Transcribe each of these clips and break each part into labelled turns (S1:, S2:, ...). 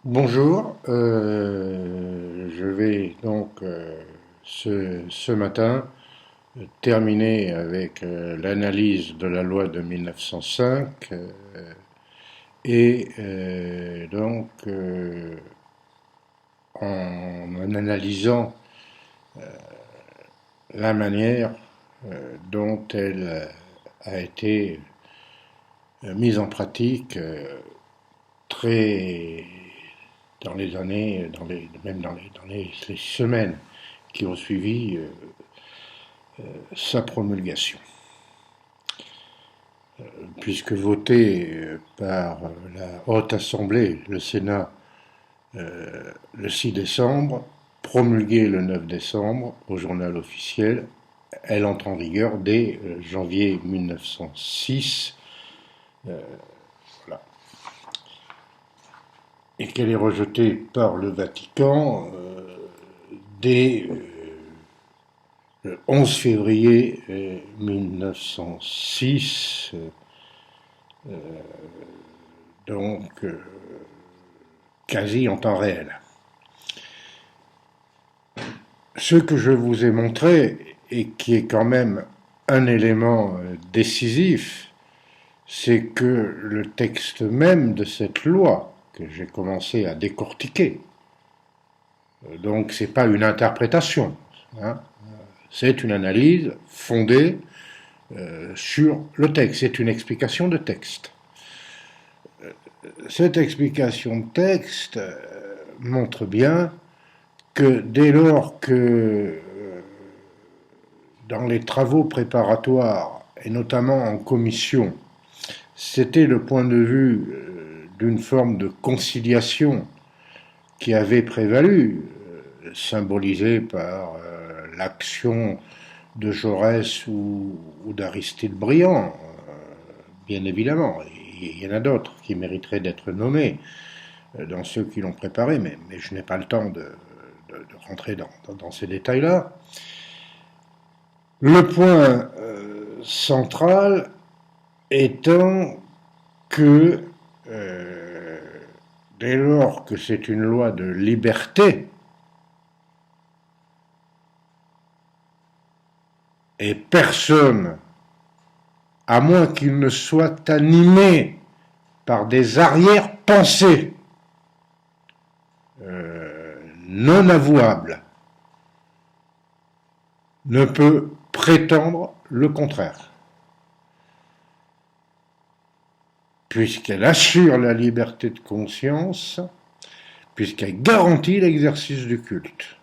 S1: Bonjour, je vais donc ce matin terminer avec l'analyse de la loi de 1905 et en analysant la manière dont elle a été mise en pratique très dans les années, même dans les semaines qui ont suivi sa promulgation. Puisque voté par la Haute Assemblée, le Sénat, le 6 décembre, promulguée le 9 décembre au journal officiel, elle entre en vigueur dès janvier 1906, voilà. Et qu'elle est rejetée par le Vatican dès le 11 février 1906, donc quasi en temps réel. Ce que je vous ai montré, et qui est quand même un élément décisif, c'est que le texte même de cette loi, que j'ai commencé à décortiquer, donc c'est pas une interprétation, hein, c'est une analyse fondée sur le texte, c'est une explication de texte. Cette explication de texte montre bien que dès lors que dans les travaux préparatoires, et notamment en commission, c'était le point de vue d'une forme de conciliation qui avait prévalu, symbolisée par l'action de Jaurès ou d'Aristide Briand, bien évidemment. Il y en a d'autres qui mériteraient d'être nommés dans ceux qui l'ont préparé, mais je n'ai pas le temps de rentrer dans ces détails-là. Le point central étant que dès lors que c'est une loi de liberté, et personne, à moins qu'il ne soit animé par des arrière-pensées non avouables, ne peut prétendre le contraire. Puisqu'elle assure la liberté de conscience, puisqu'elle garantit l'exercice du culte.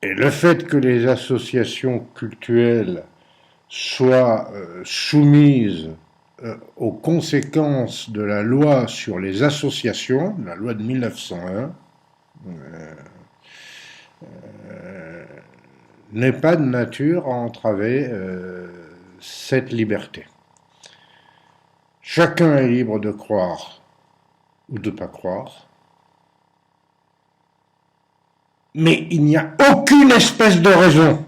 S1: Et le fait que les associations cultuelles soient soumises aux conséquences de la loi sur les associations, la loi de 1901, n'est pas de nature à entraver cette liberté. Chacun est libre de croire ou de ne pas croire, mais il n'y a aucune espèce de raison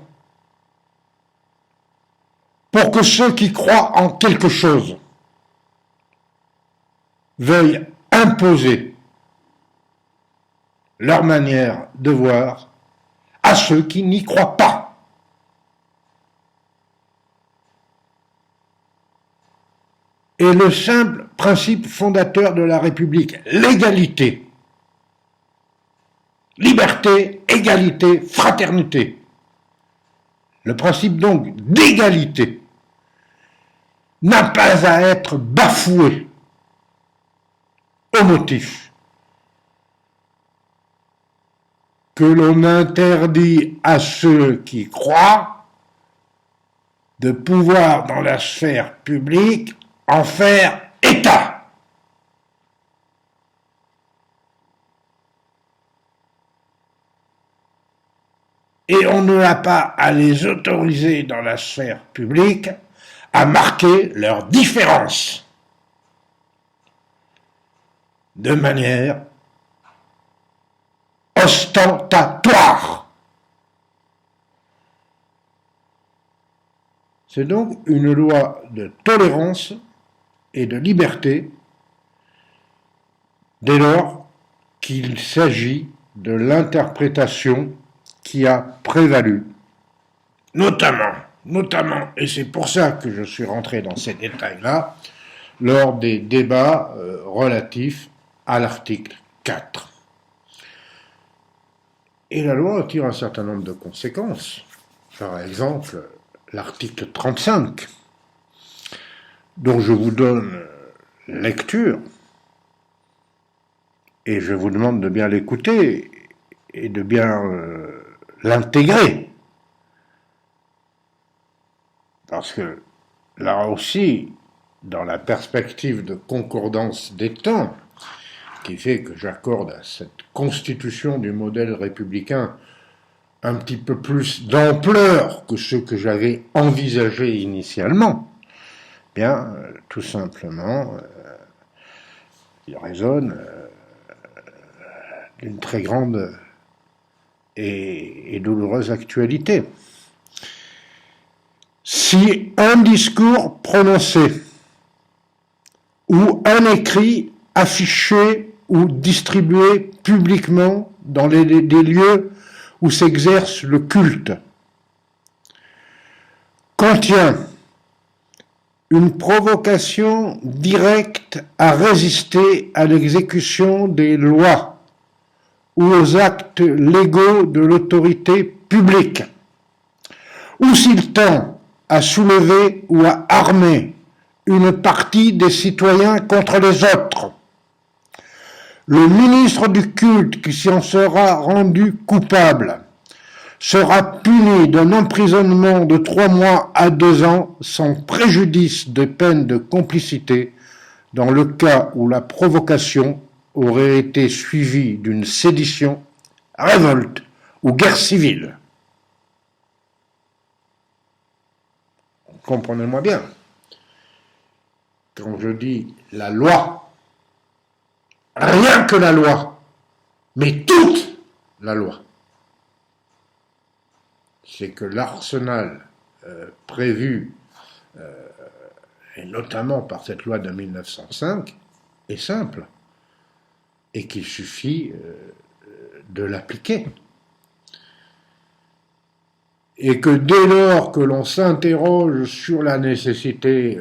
S1: pour que ceux qui croient en quelque chose veuillent imposer leur manière de voir à ceux qui n'y croient pas. Et le simple principe fondateur de la République, l'égalité, liberté, égalité, fraternité, le principe donc d'égalité n'a pas à être bafoué au motif que l'on interdit à ceux qui croient de pouvoir dans la sphère publique en faire état. Et on n'a pas à les autoriser dans la sphère publique à marquer leurs différences de manière ostentatoire. C'est donc une loi de tolérance et de liberté dès lors qu'il s'agit de l'interprétation qui a prévalu, notamment, et c'est pour ça que je suis rentré dans ces détails-là, lors des débats relatifs à l'article 4. Et la loi tire un certain nombre de conséquences. Par exemple, l'article 35, dont je vous donne lecture, et je vous demande de bien l'écouter et de bien l'intégrer. Parce que là aussi, dans la perspective de concordance des temps, qui fait que j'accorde à cette constitution du modèle républicain un petit peu plus d'ampleur que ce que j'avais envisagé initialement, bien, tout simplement, il résonne d'une très grande et douloureuse actualité. Si un discours prononcé ou un écrit affiché ou distribué publiquement dans des lieux où s'exerce le culte contient une provocation directe à résister à l'exécution des lois ou aux actes légaux de l'autorité publique, ou s'il tend à soulever ou à armer une partie des citoyens contre les autres, le ministre du culte qui s'en sera rendu coupable sera puni d'un emprisonnement de 3 mois à 2 ans sans préjudice de peine de complicité dans le cas où la provocation aurait été suivie d'une sédition, révolte ou guerre civile. Comprenez-moi bien. Quand je dis la loi, rien que la loi, mais toute la loi, c'est que l'arsenal prévu, et notamment par cette loi de 1905, est simple et qu'il suffit de l'appliquer. Et que dès lors que l'on s'interroge sur la nécessité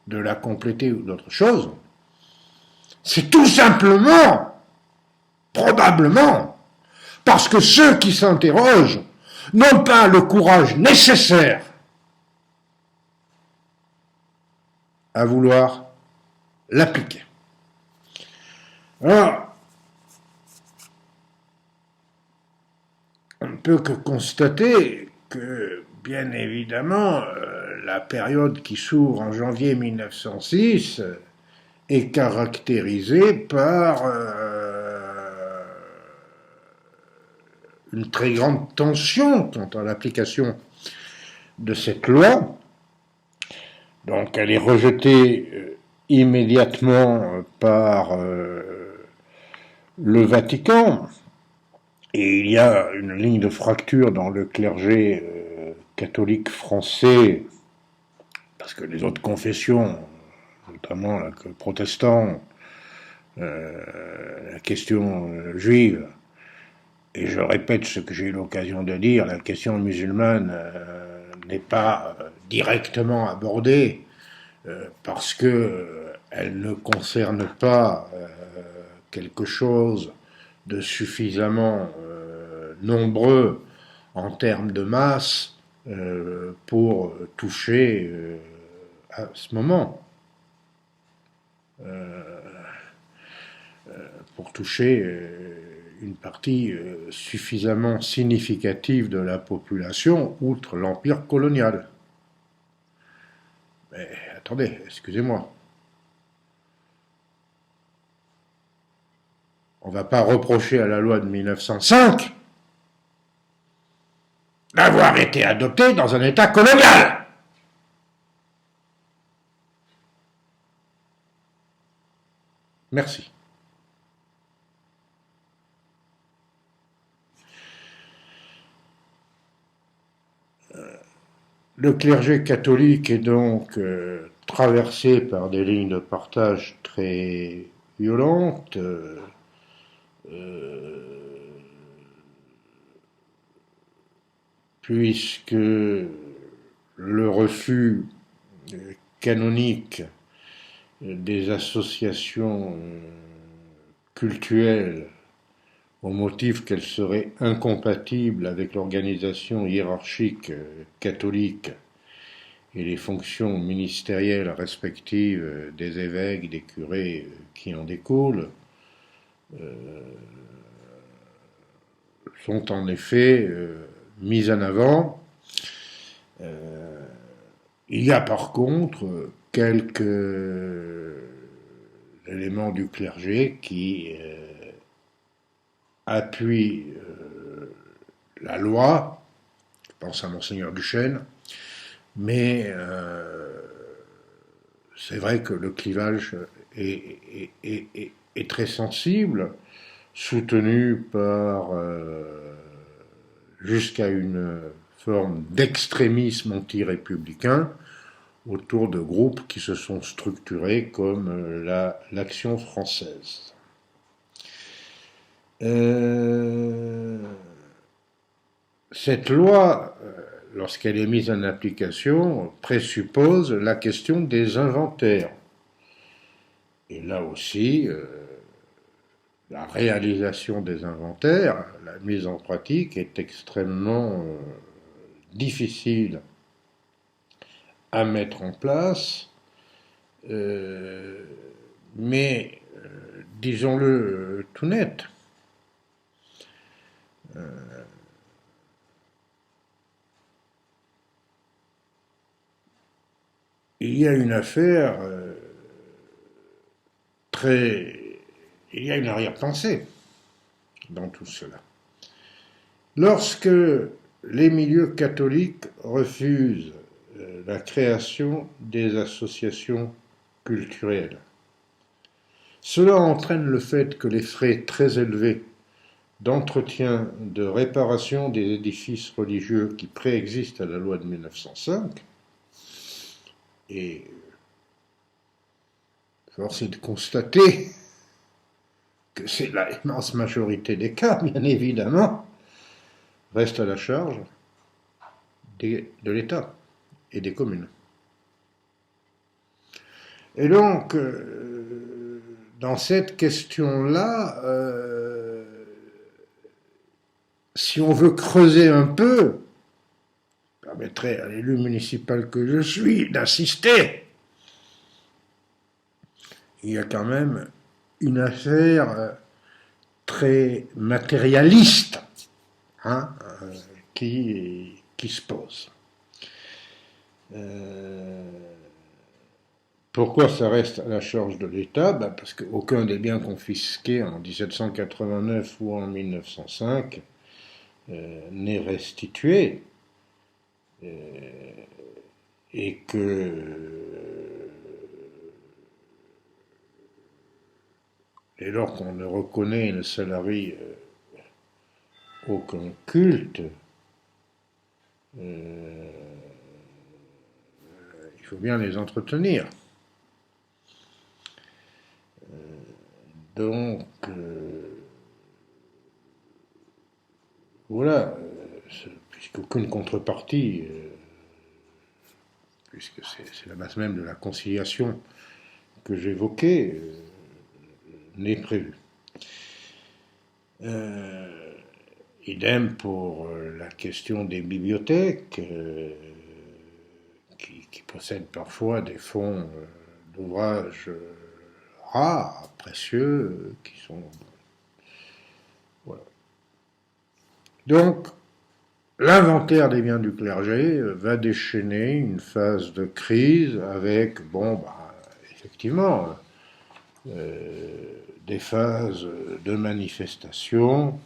S1: de la compléter ou d'autre chose, c'est tout simplement, probablement, parce que ceux qui s'interrogent n'ont pas le courage nécessaire à vouloir l'appliquer. Alors, on ne peut que constater que, bien évidemment, la période qui s'ouvre en janvier 1906 est caractérisée par une très grande tension quant à l'application de cette loi. Donc elle est rejetée immédiatement par le Vatican, et il y a une ligne de fracture dans le clergé catholique français, parce que les autres confessions, notamment le protestant, la question juive, et je répète ce que j'ai eu l'occasion de dire, la question musulmane n'est pas directement abordée parce qu'elle ne concerne pas quelque chose de suffisamment nombreux en termes de masse pour toucher à ce moment. Pour toucher une partie suffisamment significative de la population, outre l'empire colonial. Mais attendez, excusez-moi. On ne va pas reprocher à la loi de 1905 d'avoir été adoptée dans un État colonial. Merci. Le clergé catholique est donc traversé par des lignes de partage très violentes, puisque le refus canonique des associations cultuelles au motif qu'elles seraient incompatibles avec l'organisation hiérarchique catholique et les fonctions ministérielles respectives des évêques, des curés qui en découlent, sont en effet mises en avant. Il y a par contre quelques éléments du clergé qui appuient la loi, je pense à Monseigneur Duchesne, mais c'est vrai que le clivage est très sensible, soutenu par jusqu'à une forme d'extrémisme anti-républicain autour de groupes qui se sont structurés comme l'Action française. Cette loi, lorsqu'elle est mise en application, présuppose la question des inventaires. Et là aussi, la réalisation des inventaires, la mise en pratique est extrêmement difficile à mettre en place, mais disons-le tout net, il y a une affaire il y a une arrière-pensée dans tout cela. Lorsque les milieux catholiques refusent la création des associations culturelles, cela entraîne le fait que les frais très élevés d'entretien, de réparation des édifices religieux qui préexistent à la loi de 1905, et force est de constater que c'est la immense majorité des cas, bien évidemment, reste à la charge de l'État et des communes. Et donc, dans cette question-là, si on veut creuser un peu, permettrait à l'élu municipal que je suis d'insister. Il y a quand même une affaire très matérialiste qui se pose. Pourquoi ça reste à la charge de l'État? Parce qu'aucun des biens confisqués en 1789 ou en 1905 n'est restitué. Et que dès lors qu'on ne reconnaît et ne salarie aucun culte, il faut bien les entretenir. Donc, voilà, puisqu'aucune contrepartie, puisque c'est la base même de la conciliation que j'évoquais, n'est prévue. Idem pour la question des bibliothèques, qui possèdent parfois des fonds d'ouvrages rares, précieux, qui sont... Voilà. Donc, l'inventaire des biens du clergé va déchaîner une phase de crise avec, effectivement, des phases de manifestation,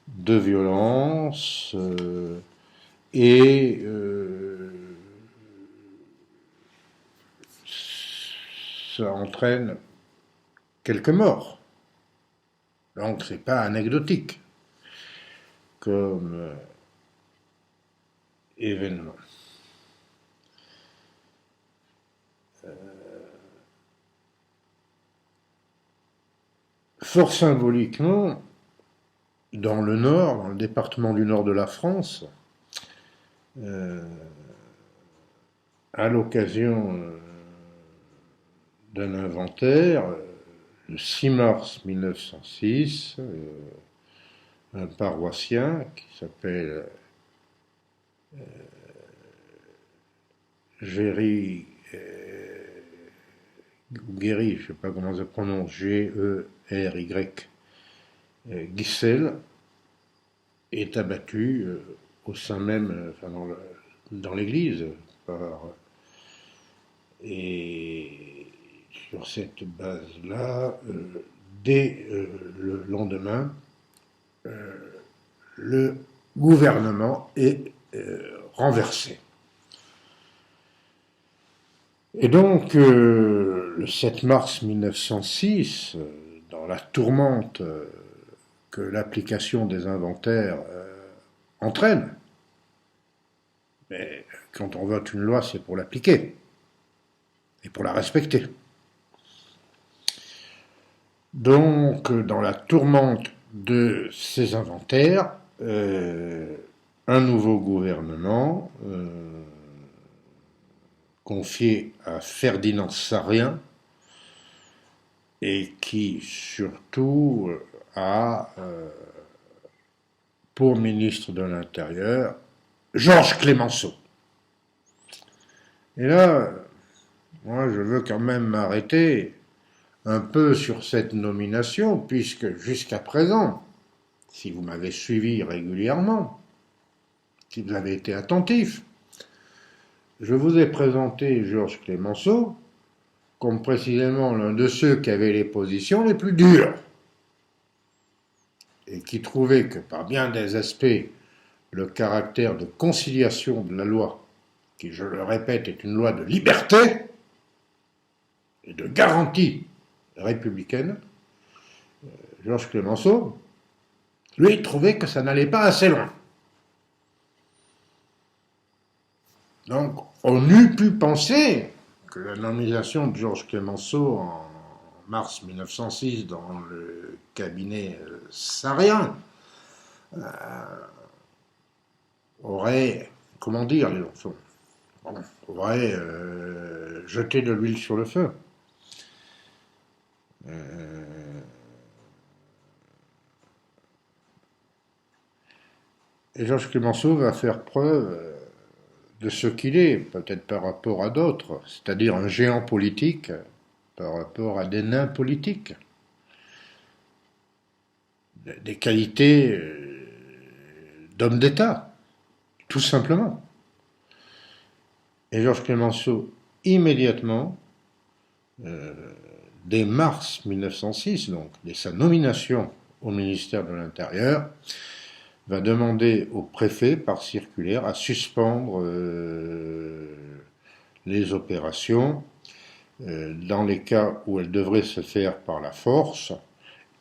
S1: de violence, et ça entraîne quelques morts. Donc c'est pas anecdotique comme événement. Fort symboliquement, dans le nord, dans le département du nord de la France, euh, à l'occasion d'un inventaire, le 6 mars 1906, un paroissien qui s'appelle Géry, Guéry, je ne sais pas comment ça se prononce, G-E-R-Y, Guissel, est abattu au sein même, enfin dans l'église, et sur cette base-là, dès le lendemain, le gouvernement est renversé. Et donc, le 7 mars 1906, dans la tourmente que l'application des inventaires entraîne, mais quand on vote une loi, c'est pour l'appliquer et pour la respecter. Donc, dans la tourmente de ces inventaires, un nouveau gouvernement confié à Ferdinand Sarrien et qui surtout a pour ministre de l'Intérieur Georges Clemenceau. Et là, moi je veux quand même m'arrêter un peu sur cette nomination, puisque jusqu'à présent, si vous m'avez suivi régulièrement, si vous avez été attentif, je vous ai présenté Georges Clemenceau comme précisément l'un de ceux qui avaient les positions les plus dures et qui trouvait que par bien des aspects, le caractère de conciliation de la loi, qui je le répète est une loi de liberté et de garantie républicaine, Georges Clemenceau, lui, trouvait que ça n'allait pas assez loin. Donc, on eût pu penser que la nomination de Georges Clemenceau en mars 1906 dans le cabinet Sarrien aurait, comment dire, aurait jeté de l'huile sur le feu. Et Georges Clemenceau va faire preuve de ce qu'il est, peut-être par rapport à d'autres, c'est-à-dire un géant politique par rapport à des nains politiques. Des qualités d'homme d'État, tout simplement. Et Georges Clemenceau, immédiatement, dès mars 1906, donc dès sa nomination au ministère de l'Intérieur, va demander au préfet, par circulaire, à suspendre les opérations dans les cas où elles devraient se faire par la force.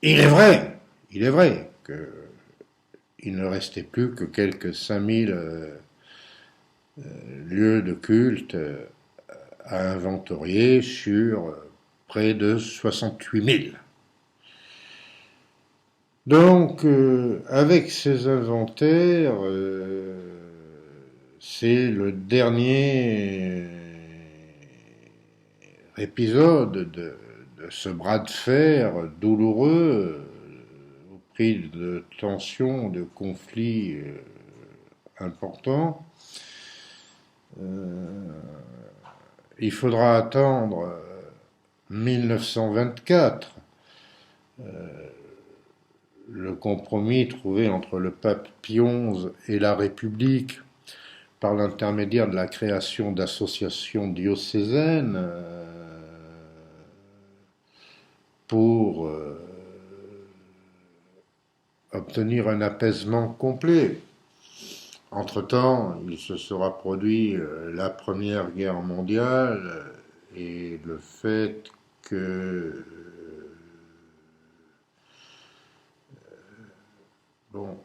S1: Et il est vrai qu'il ne restait plus que quelques 5000 lieux de culte à inventorier sur près de 68 000. Donc, avec ces inventaires, c'est le dernier épisode de ce bras de fer douloureux au prix de tensions, de conflits importants. Il faudra attendre 1924, le compromis trouvé entre le pape Pie XI et la République par l'intermédiaire de la création d'associations diocésaines pour obtenir un apaisement complet. Entre-temps, il se sera produit la Première Guerre mondiale et le fait que bon,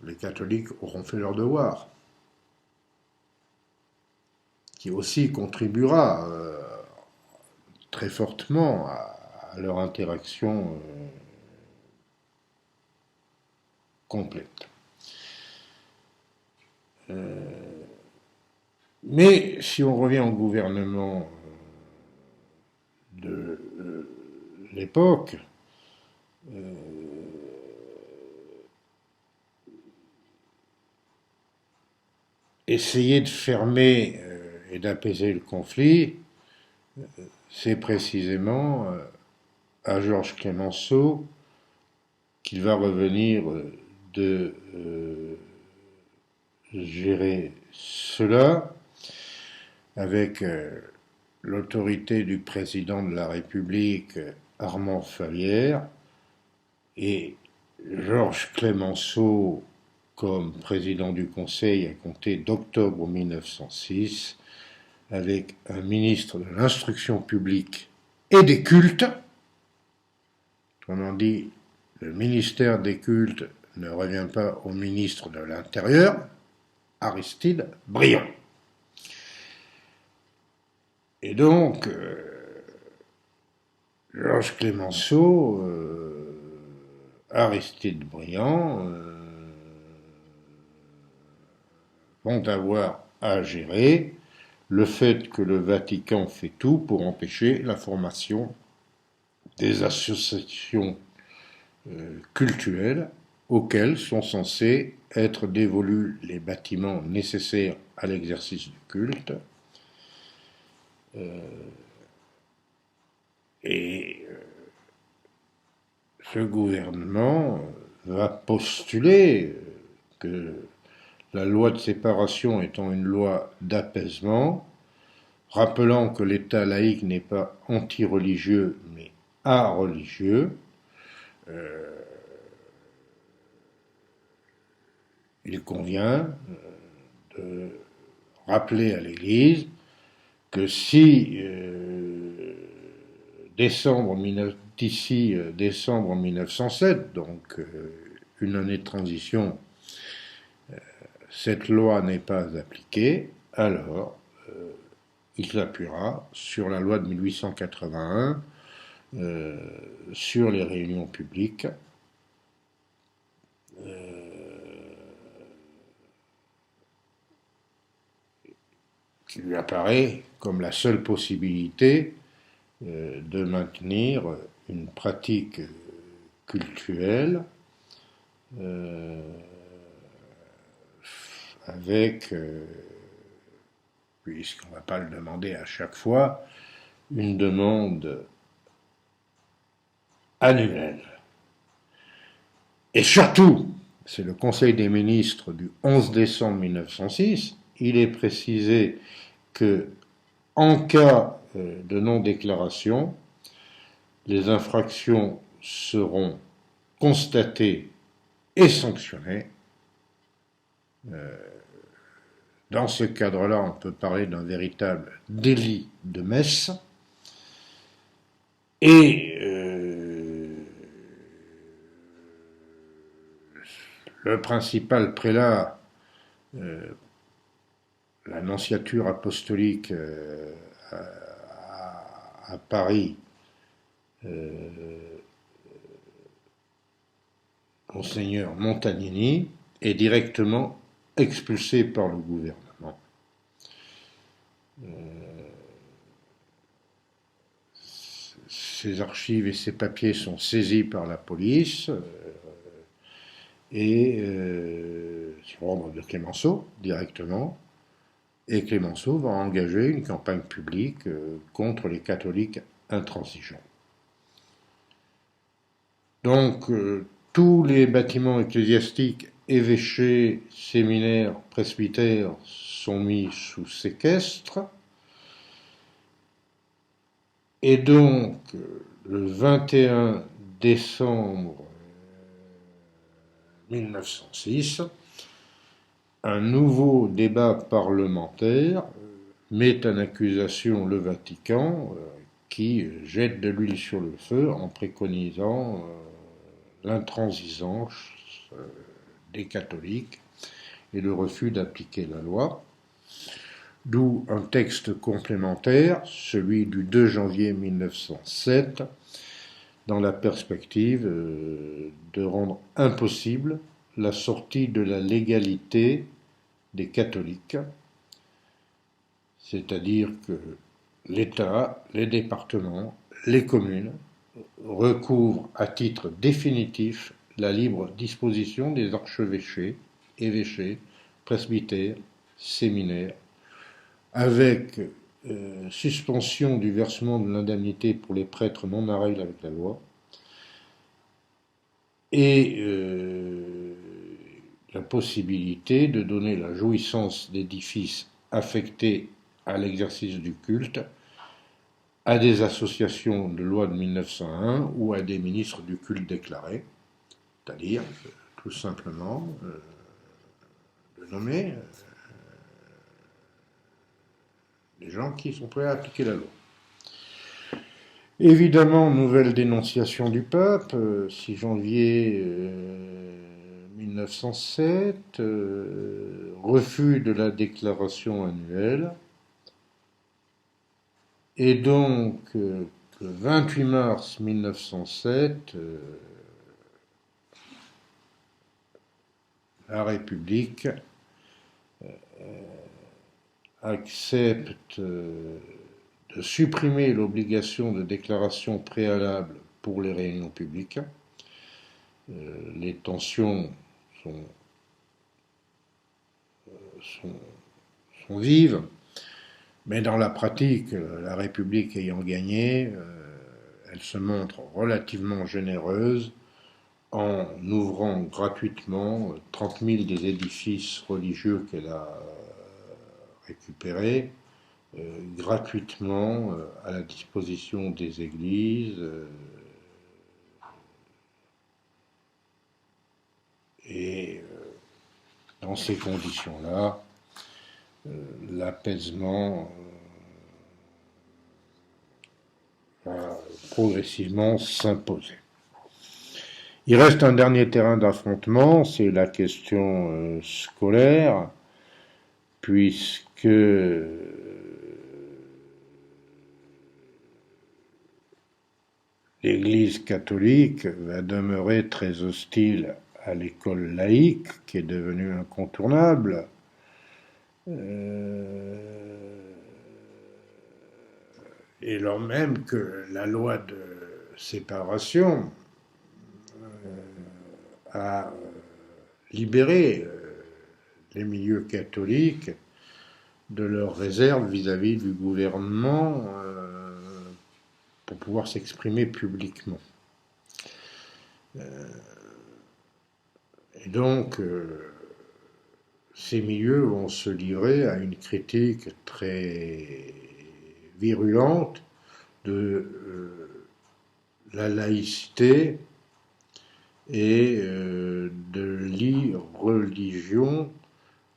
S1: les catholiques auront fait leur devoir. qui aussi contribuera très fortement à leur interaction complète. Mais si on revient au gouvernement de l'époque, essayer de fermer et d'apaiser le conflit, c'est précisément à Georges Clemenceau qu'il va revenir de gérer cela avec l'autorité du président de la République, Armand Fallières, et Georges Clemenceau comme président du Conseil à compter d'octobre 1906, avec un ministre de l'Instruction publique et des cultes. Autrement dit, le ministère des cultes ne revient pas au ministre de l'Intérieur, Aristide Briand. Et donc, Georges Clemenceau, Aristide Briand vont avoir à gérer le fait que le Vatican fait tout pour empêcher la formation des associations cultuelles auxquelles sont censés être dévolus les bâtiments nécessaires à l'exercice du culte. Et ce gouvernement va postuler que la loi de séparation étant une loi d'apaisement, rappelant que l'État laïque n'est pas anti-religieux mais a-religieux, il convient de rappeler à l'Église que si d'ici décembre 1907, donc une année de transition, cette loi n'est pas appliquée, alors il s'appuiera sur la loi de 1881 sur les réunions publiques qui lui apparaît comme la seule possibilité de maintenir une pratique cultuelle avec, puisqu'on ne va pas le demander à chaque fois, une demande annuelle. Et surtout, c'est le Conseil des ministres du 11 décembre 1906, il est précisé que, en cas de non-déclaration, les infractions seront constatées et sanctionnées. Dans ce cadre-là, on peut parler d'un véritable délit de messe. Et le principal prélat, la nonciature apostolique à Paris, Monseigneur Montagnini, est directement expulsé par le gouvernement. Ses archives et ses papiers sont saisis par la police et sur ordre de Clemenceau directement. Et Clemenceau va engager une campagne publique contre les catholiques intransigeants. Donc, tous les bâtiments ecclésiastiques, évêchés, séminaires, presbytères sont mis sous séquestre. Et donc, le 21 décembre 1906, un nouveau débat parlementaire met en accusation le Vatican qui jette de l'huile sur le feu en préconisant l'intransigeance des catholiques et le refus d'appliquer la loi. d'où un texte complémentaire, celui du 2 janvier 1907, dans la perspective de rendre impossible la sortie de la légalité des catholiques, c'est-à-dire que l'État, les départements, les communes recouvrent à titre définitif la libre disposition des archevêchés, évêchés, presbytères, séminaires, avec suspension du versement de l'indemnité pour les prêtres non en règle avec la loi, et la possibilité de donner la jouissance d'édifices affectés à l'exercice du culte à des associations de loi de 1901 ou à des ministres du culte déclarés, c'est-à-dire tout simplement de nommer des gens qui sont prêts à appliquer la loi. Évidemment, nouvelle dénonciation du pape, 6 janvier 1907, refus de la déclaration annuelle, et donc le 28 mars 1907, la République accepte de supprimer l'obligation de déclaration préalable pour les réunions publiques. Les tensions sont vives, mais dans la pratique, la République ayant gagné, elle se montre relativement généreuse en ouvrant gratuitement 30 000 des édifices religieux qu'elle a récupérés, gratuitement à la disposition des églises, et dans ces conditions-là, l'apaisement va progressivement s'imposer. Il reste un dernier terrain d'affrontement, c'est la question scolaire, puisque l'Église catholique va demeurer très hostile à l'école laïque, qui est devenue incontournable. Et lors même que la loi de séparation a libéré les milieux catholiques de leurs réserves vis-à-vis du gouvernement pour pouvoir s'exprimer publiquement. Et donc, ces milieux vont se livrer à une critique très virulente de la laïcité et de l'irreligion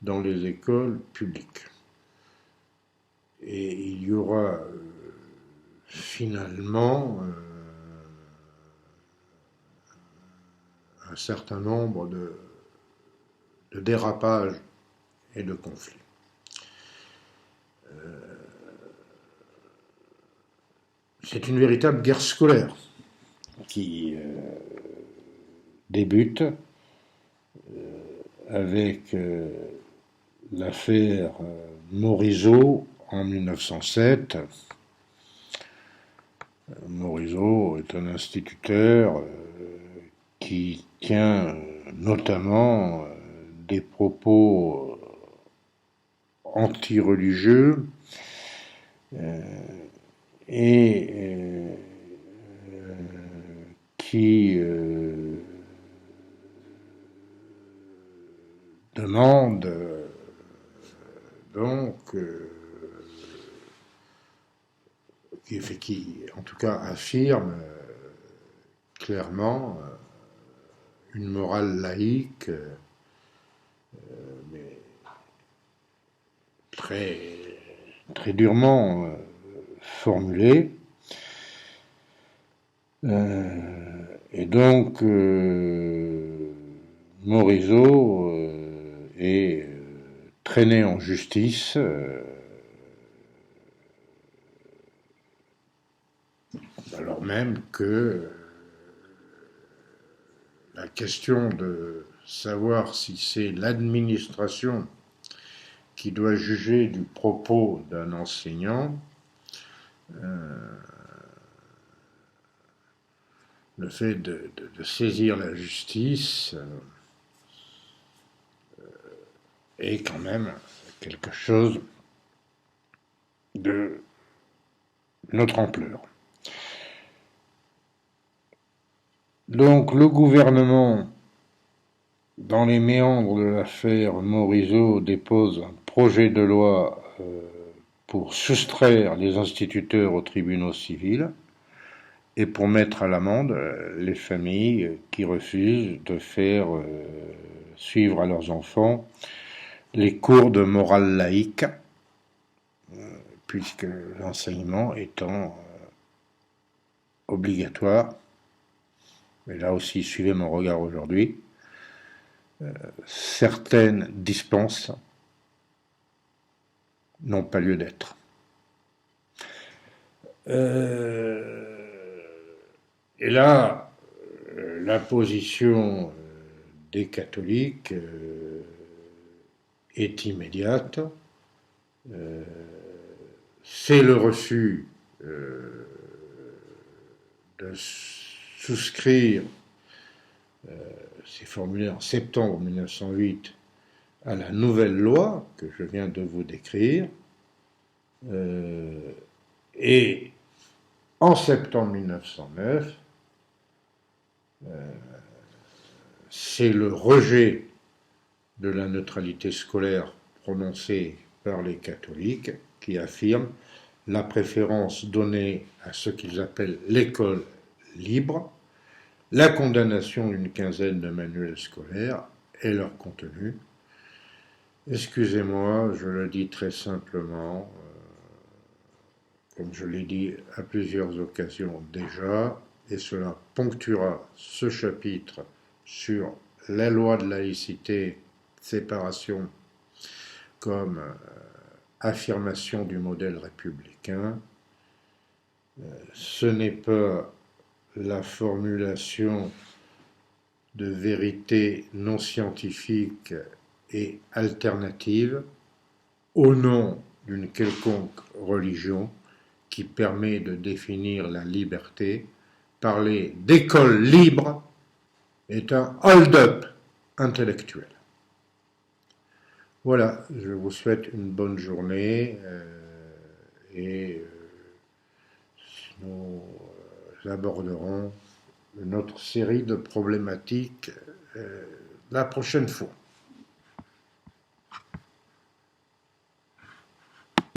S1: dans les écoles publiques. Et il y aura finalement un certain nombre de dérapages et de conflits. C'est une véritable guerre scolaire qui débute avec l'affaire Morisot en 1907. Morisot est un instituteur qui tient notamment des propos anti-religieux et qui demande donc qui en tout cas affirme clairement une morale laïque, mais très durement formulée. Et donc, Morisot est traîné en justice alors même que la question de savoir si c'est l'administration qui doit juger du propos d'un enseignant, le fait de saisir la justice est quand même quelque chose de notre ampleur. Donc le gouvernement, dans les méandres de l'affaire Morisot, dépose un projet de loi pour soustraire les instituteurs aux tribunaux civils et pour mettre à l'amende les familles qui refusent de faire suivre à leurs enfants les cours de morale laïque, puisque l'enseignement étant obligatoire. Mais là aussi, suivez mon regard aujourd'hui, certaines dispenses n'ont pas lieu d'être. Et là, la position des catholiques est immédiate. C'est le refus de souscrire, c'est formulé en septembre 1908, à la nouvelle loi que je viens de vous décrire, et en septembre 1909, c'est le rejet de la neutralité scolaire prononcée par les catholiques qui affirment la préférence donnée à ce qu'ils appellent l'école libre, la condamnation d'une quinzaine de manuels scolaires et leur contenu. Excusez-moi, je le dis très simplement, comme je l'ai dit à plusieurs occasions déjà, et cela ponctuera ce chapitre sur la loi de laïcité, séparation comme affirmation du modèle républicain. Ce n'est pas la formulation de vérités non scientifiques et alternatives au nom d'une quelconque religion qui permet de définir la liberté. Parler d'école libre est un hold-up intellectuel. Voilà, je vous souhaite une bonne journée et nous aborderons notre série de problématiques la prochaine fois.